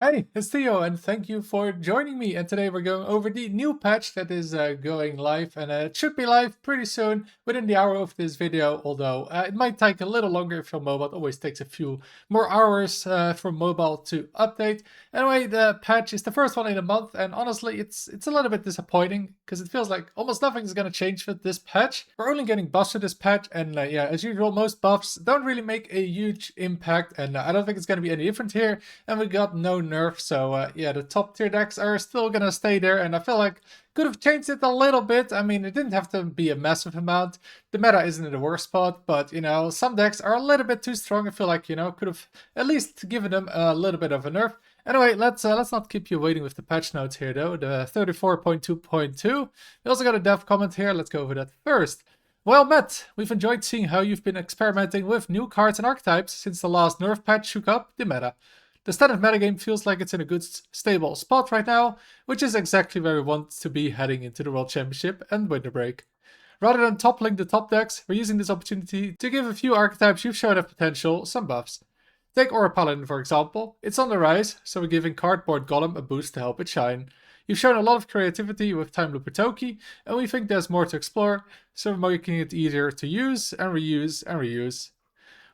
Hey, it's Theo, and thank you for joining me. And today we're going over the new patch that is going live, and it should be live pretty soon, within the hour of this video. Although it might take a little longer if you're mobile. It always takes a few more hours for mobile to update. Anyway, the patch is the first one in a month, and honestly, it's a little bit disappointing because it feels like almost nothing is going to change with this patch. We're only getting buffs with this patch, and yeah, as usual, most buffs don't really make a huge impact, and I don't think it's going to be any different here. And we got no nerf, so yeah, the top tier decks are still gonna stay there, and I feel like could have changed it a little bit. I mean, it didn't have to be a massive amount. The meta isn't in the worst spot, but some decks are a little bit too strong. I feel like could have at least given them a little bit of a nerf. Anyway, let's not keep you waiting with the patch notes here though. The 34.2.2. We also got a dev comment here. Let's go over that first. Well met, we've enjoyed seeing how you've been experimenting with new cards and archetypes since the last nerf patch shook up the meta. The standard metagame feels like it's in a good, stable spot right now, which is exactly where we want to be heading into the World Championship and Winter Break. Rather than toppling the top decks, we're using this opportunity to give a few archetypes you've shown have potential some buffs. Take Aura Paladin for example. It's on the rise, so we're giving Cardboard Golem a boost to help it shine. You've shown a lot of creativity with Time Looper Toki, and we think there's more to explore, so we're making it easier to use and reuse and reuse.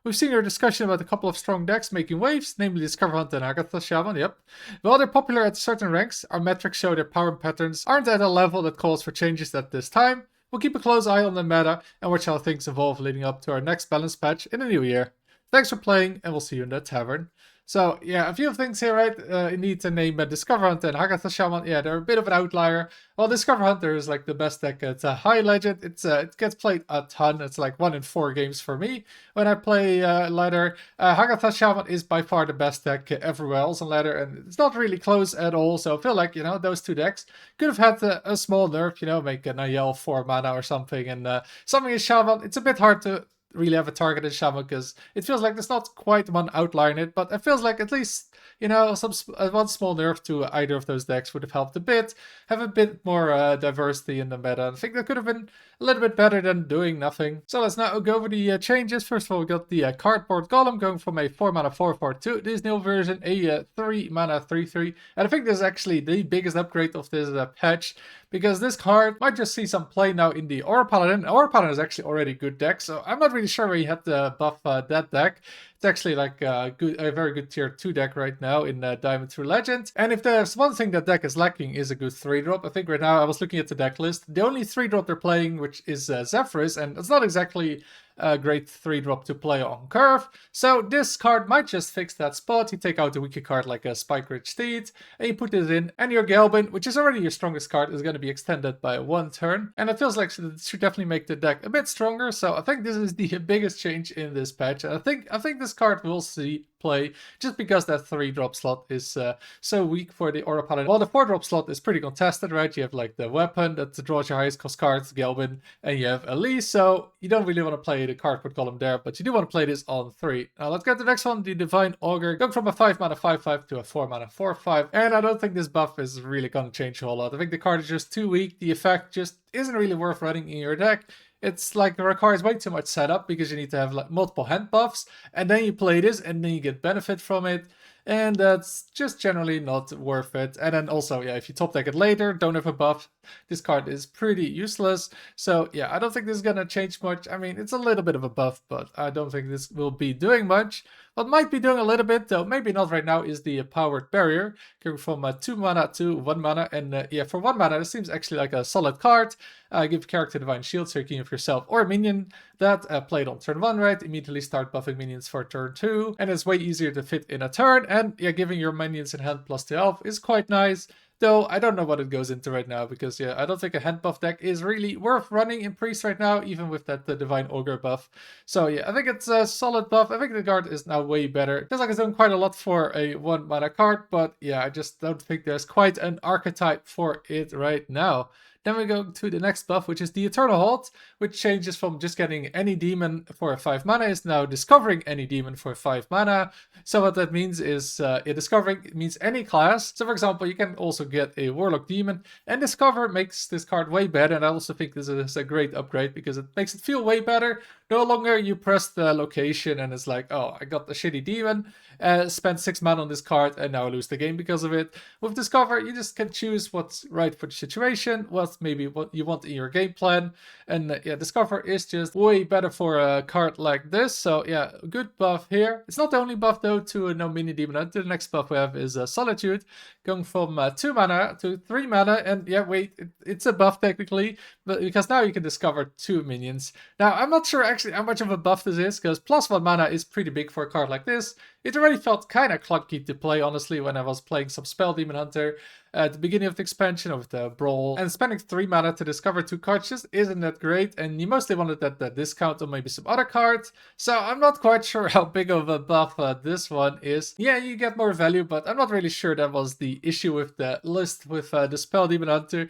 We've seen your discussion about a couple of strong decks making waves, namely Discover Hunt and Agatha Shaman, yep. While they're popular at certain ranks, our metrics show their power patterns aren't at a level that calls for changes at this time. We'll keep a close eye on the meta and watch how things evolve leading up to our next balance patch in the new year. Thanks for playing, and we'll see you in the tavern. So yeah, a few things here, right? You need to name Discover Hunter and Agatha Shaman. Yeah, they're a bit of an outlier. Well, Discover Hunter is like the best deck. It's a high legend. It gets played a ton. It's like 1 in 4 games for me when I play ladder. Agatha Shaman is by far the best deck everywhere else on ladder, and it's not really close at all. So I feel like those two decks could have had a small nerf. Make a Nayel 4 mana or something, and something is Shaman. It's a bit hard to really have a target in Shaman because it feels like there's not quite one outlier in it, but it feels like at least one small nerf to either of those decks would have helped a bit, have a bit more diversity in the meta. I think that could have been a little bit better than doing nothing. So let's now go over the changes. First of all, we got the Cardboard Golem going from a 4 mana 4/4 to this new version, a 3 mana 3/3. And I think this is actually the biggest upgrade of this patch, because this card might just see some play now in the Aura Paladin. Aura Paladin is actually already a good deck, so I'm not really sure where he had to buff that deck. It's actually like a very good tier 2 deck right now in Diamond Through Legend. And if there's one thing that deck is lacking is a good 3-drop. I think right now I was looking at the deck list. The only 3-drop they're playing, which is Zephyrus, and it's not exactly a great 3-drop to play on curve. So this card might just fix that spot. You take out a weaker card like a Spike Ridge Steed, and you put it in, and your Galbin, which is already your strongest card, is going to be extended by 1 turn. And it feels like it should definitely make the deck a bit stronger. So I think this is the biggest change in this patch. And I think this card will see play just because that 3-drop slot is so weak for the Aura Paladin. While the 4-drop slot is pretty contested, right? You have like the weapon that draws your highest cost cards, Galbin, and you have Elise, so you don't really want to play the Cardboard Golem there, but you do want to play this on 3. Now let's get to the next one, the Divine Augur, going from a 5 mana 5/5 to a 4 mana 4/5, and I don't think this buff is really going to change a whole lot. I think the card is just too weak. The effect just isn't really worth running in your deck. It's like it requires way too much setup because you need to have like multiple hand buffs, and then you play this and then you get benefit from it, and that's just generally not worth it. And then also, yeah, if you top deck it later, don't have a buff, this card is pretty useless. So yeah, I don't think this is gonna change much. I mean, it's a little bit of a buff, but I don't think this will be doing much. What might be doing a little bit, though maybe not right now, is the Powered Barrier, going from 2 mana to 1 mana. And yeah, for 1 mana, this seems actually like a solid card. Give character Divine Shield, so you can give yourself or a minion that played on turn 1, right? Immediately start buffing minions for turn 2. And it's way easier to fit in a turn. And yeah, giving your minions in hand plus 12 is quite nice. Though I don't know what it goes into right now, because yeah, I don't think a hand buff deck is really worth running in Priest right now, even with that Divine Augur buff. So yeah, I think it's a solid buff. I think the card is now way better. Feels like it's doing quite a lot for a 1 mana card, but yeah, I just don't think there's quite an archetype for it right now. Then we go to the next buff, which is the Eternal Halt, which changes from just getting any demon for 5 mana is now discovering any demon for 5 mana. So what that means is discovering means any class. So for example, you can also get a Warlock demon, and discover makes this card way better. And I also think this is a great upgrade because it makes it feel way better No longer you press the location and it's like, oh, I got the shitty demon, spent 6 mana on this card, and now I lose the game because of it. With Discover, you just can choose what's right for the situation, what's maybe what you want in your game plan. And yeah, Discover is just way better for a card like this. So yeah, good buff here. It's not the only buff though to no mini demon hunter. The next buff we have is Solitude, going from 2 mana to 3 mana. And yeah, wait, it's a buff technically, but because now you can discover 2 minions. Now, I'm not sure actually how much of a buff this is, because +1 mana is pretty big for a card like this. It already felt kind of clunky to play, honestly, when I was playing some Spell Demon Hunter at the beginning of the expansion of the Brawl. And spending 3 mana to discover 2 cards just isn't that great, and you mostly wanted that discount on maybe some other cards. So I'm not quite sure how big of a buff this one is. Yeah, you get more value, but I'm not really sure that was the issue with the list with the Spell Demon Hunter.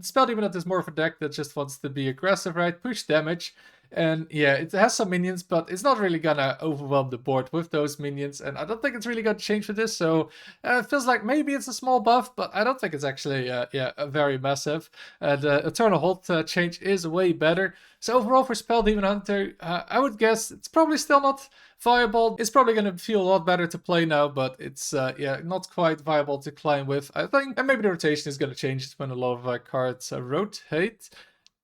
Spell Demon Hunter is more of a deck that just wants to be aggressive, right? Push damage. And yeah, it has some minions, but it's not really gonna overwhelm the board with those minions. And I don't think it's really gonna change with this. So it feels like maybe it's a small buff, but I don't think it's actually, very massive. The Eternal Hold change is way better. So overall for Spell Demon Hunter, I would guess it's probably still not viable. It's probably gonna feel a lot better to play now, but it's, not quite viable to climb with, I think. And maybe the rotation is gonna change when a lot of cards rotate.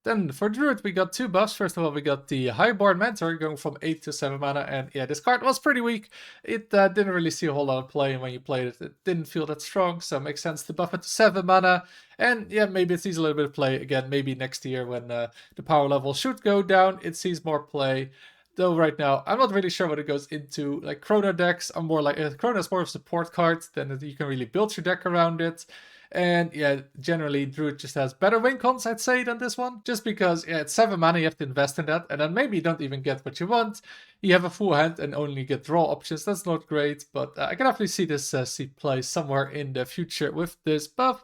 Then for Druid, we got 2 buffs. First of all, we got the Highborn Mentor going from 8 to 7 mana. And yeah, this card was pretty weak. It didn't really see a whole lot of play. And when you played it, it didn't feel that strong. So it makes sense to buff it to 7 mana. And yeah, maybe it sees a little bit of play again. Maybe next year when the power level should go down, it sees more play. Though right now, I'm not really sure what it goes into. Like Chrono decks are more like... Chrono is more of a support card. Then you can really build your deck around it. And yeah, generally Druid just has better win cons, I'd say, than this one. Just because, yeah, it's 7 mana, you have to invest in that. And then maybe you don't even get what you want. You have a full hand and only get draw options. That's not great, but I can definitely see this see play somewhere in the future with this buff.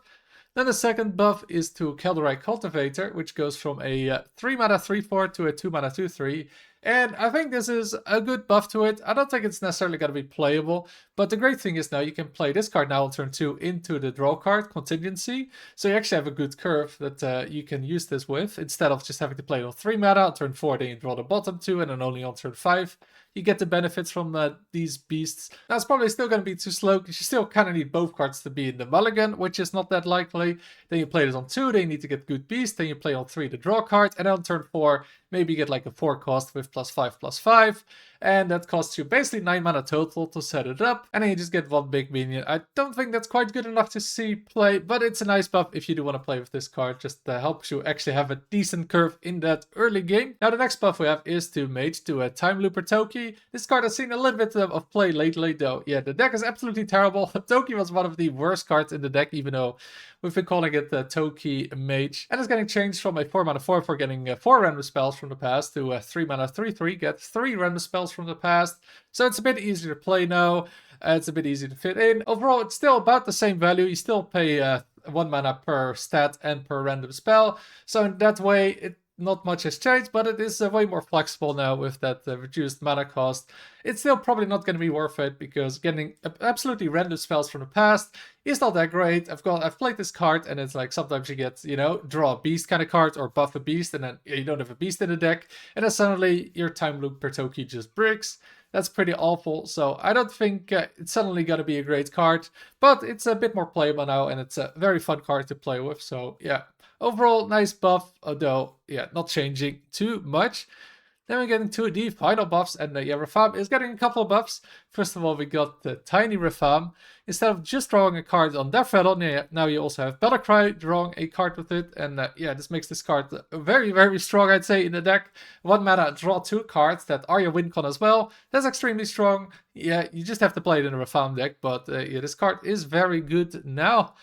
Then the second buff is to Kelderai Cultivator, which goes from a 3 mana 3/4 to a 2 mana 2/3. And I think this is a good buff to it. I don't think it's necessarily going to be playable, but the great thing is now you can play this card now on turn 2 into the draw card, Contingency. So you actually have a good curve that you can use this with, instead of just having to play it on 3 mana, on turn 4 then you draw the bottom 2, and then only on turn 5. You get the benefits from these beasts. Now, it's probably still going to be too slow, because you still kind of need both cards to be in the mulligan, which is not that likely. Then you play this on 2, then you need to get good beast, then you play on 3 the draw card, and then on turn 4, maybe you get like a 4 cost with +5/+5, and that costs you basically 9 mana total to set it up, and then you just get 1 big minion. I don't think that's quite good enough to see play, but it's a nice buff if you do want to play with this card. Just helps you actually have a decent curve in that early game. Now the next buff we have is to mage to a Time Looper Toki. This card has seen a little bit of play lately, though. Yeah, the deck is absolutely terrible. Toki was one of the worst cards in the deck, even though we've been calling it the Toki Mage. And it's getting changed from a 4 mana 4 for getting 4 random spells from the past to a 3 mana 3/3, get 3 random spells from the past. So it's a bit easier to play now. It's a bit easier to fit in. Overall, it's still about the same value. You still pay 1 mana per stat and per random spell. So in that way, not much has changed, but it is way more flexible now with that reduced mana cost. It's still probably not going to be worth it, because getting absolutely random spells from the past is not that great. I've played this card, and it's like sometimes you get, draw a beast kind of card or buff a beast, and then you don't have a beast in the deck, and then suddenly your Time Looper Toki just bricks. That's pretty awful, so I don't think it's suddenly going to be a great card, but it's a bit more playable now, and it's a very fun card to play with, so yeah. Overall, nice buff, although, yeah, not changing too much. Then we get into the final buffs, and Rafam is getting a couple of buffs. First of all, we got the Tiny Rafam. Instead of just drawing a card on Death Rattle, now you also have Battlecry drawing a card with it. And this makes this card very, very strong, I'd say, in the deck. 1 mana, draw 2 cards that are your win con as well. That's extremely strong. Yeah, you just have to play it in a Rafam deck, but this card is very good now.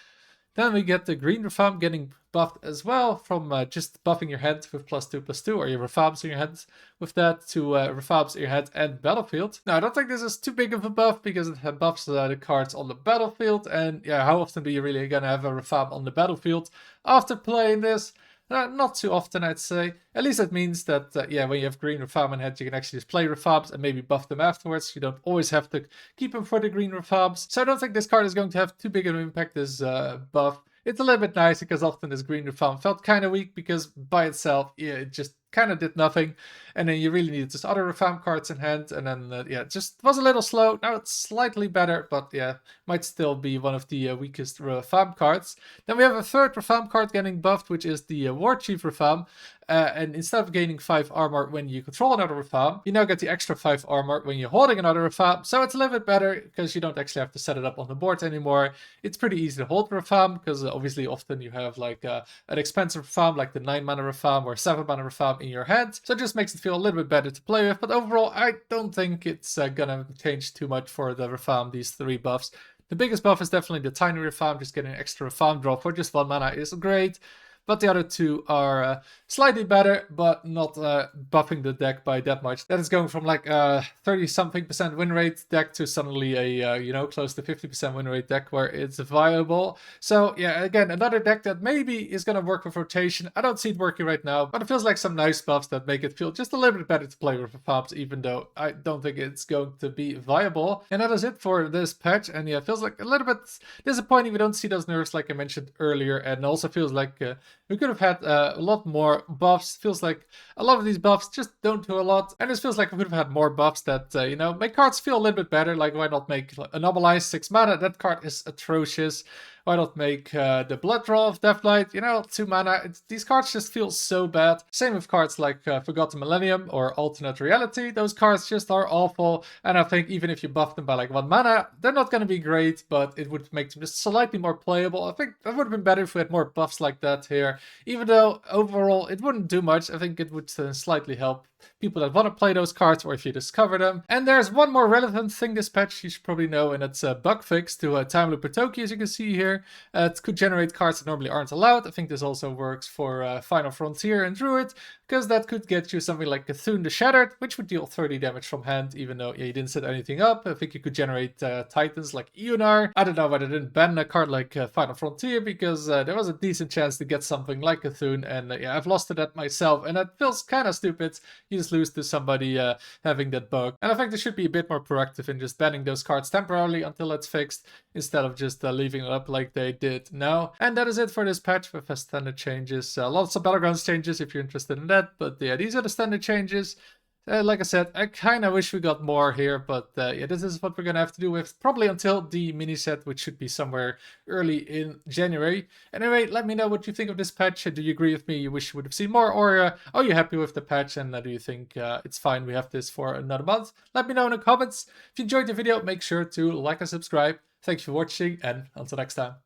Then we get the Green Rafam getting buffed as well, from just buffing your hand with +2/+2, or your Rafams in your hand with that, to Rafams in your hand and Battlefield. Now, I don't think this is too big of a buff, because it buffs the cards on the battlefield, and yeah, how often do you really gonna have a Rafam on the battlefield after playing this? Not too often, I'd say. At least it means that, when you have green Rafam in hand, you can actually just play Rafams and maybe buff them afterwards. You don't always have to keep them for the green Rafams. So I don't think this card is going to have too big an impact, this buff. It's a little bit nice, because often this green Rafam felt kind of weak, because by itself, it just kind of did nothing. And then you really needed just other farm cards in hand. And then, yeah, it just was a little slow. Now it's slightly better, but yeah, might still be one of the weakest farm cards. Then we have a third farm card getting buffed, which is the War Chief farm. And instead of gaining 5 armor when you control another farm, you now get the extra 5 armor when you're holding another farm. So it's a little bit better because you don't actually have to set it up on the board anymore. It's pretty easy to hold farm because obviously often you have like an expensive farm like the 9 mana farm or 7 mana farm in your hand. So it just makes it feel a little bit better to play with. But overall, I don't think it's gonna change too much for the farm, these 3 buffs. The biggest buff is definitely the tiny farm. Just getting an extra farm drop for just 1 mana is great. But the other 2 are slightly better, but not buffing the deck by that much. That is going from like a 30-something% win rate deck to suddenly a, you know, close to 50% win rate deck where it's viable. So yeah, again, another deck that maybe is going to work with rotation. I don't see it working right now, but it feels like some nice buffs that make it feel just a little bit better to play with the farms, even though I don't think it's going to be viable. And that is it for this patch. And yeah, it feels like a little bit disappointing we don't see those nerfs like I mentioned earlier. And also feels like we could have had a lot more buffs. Feels like a lot of these buffs just don't do a lot. And it feels like we could have had more buffs that, you know, make cards feel a little bit better. Like, why not make Anomalyze 6 mana? That card is atrocious. Why not make the Blood Draw of Deathlight? You know, 2 mana. These cards just feel so bad. Same with cards like Forgotten Millennium or Alternate Reality. Those cards just are awful. And I think even if you buff them by like 1 mana, they're not going to be great, but it would make them just slightly more playable. I think that would have been better if we had more buffs like that here. Even though overall it wouldn't do much, I think it would slightly help people that want to play those cards or if you discover them. And there's one more relevant thing this patch you should probably know, and it's a bug fix to Time Loop Toki, as you can see here. It could generate cards that normally aren't allowed. I think this also works for Final Frontier and Druid, because that could get you something like Cthulhu the Shattered, which would deal 30 damage from hand, even though you didn't set anything up. I think you could generate Titans like Ionar. I don't know why they didn't ban a card like Final Frontier, because there was a decent chance to get something like Cthulhu, and yeah, I've lost to that myself, and that feels kind of stupid. You just lose to somebody having that bug. And I think they should be a bit more proactive in just banning those cards temporarily until it's fixed, instead of just leaving it up like they did now. And that is it for this patch with standard changes. Lots of Battlegrounds changes if you're interested in that, but yeah, these are the standard changes. Like I said, I kind of wish we got more here, but yeah, this is what we're going to have to do with probably until the mini set, which should be somewhere early in January. Anyway, let me know what you think of this patch. Do you agree with me? You wish you would have seen more, or are you happy with the patch, and do you think it's fine we have this for another month? Let me know in the comments. If you enjoyed the video, make sure to like and subscribe. Thanks for watching, and until next time.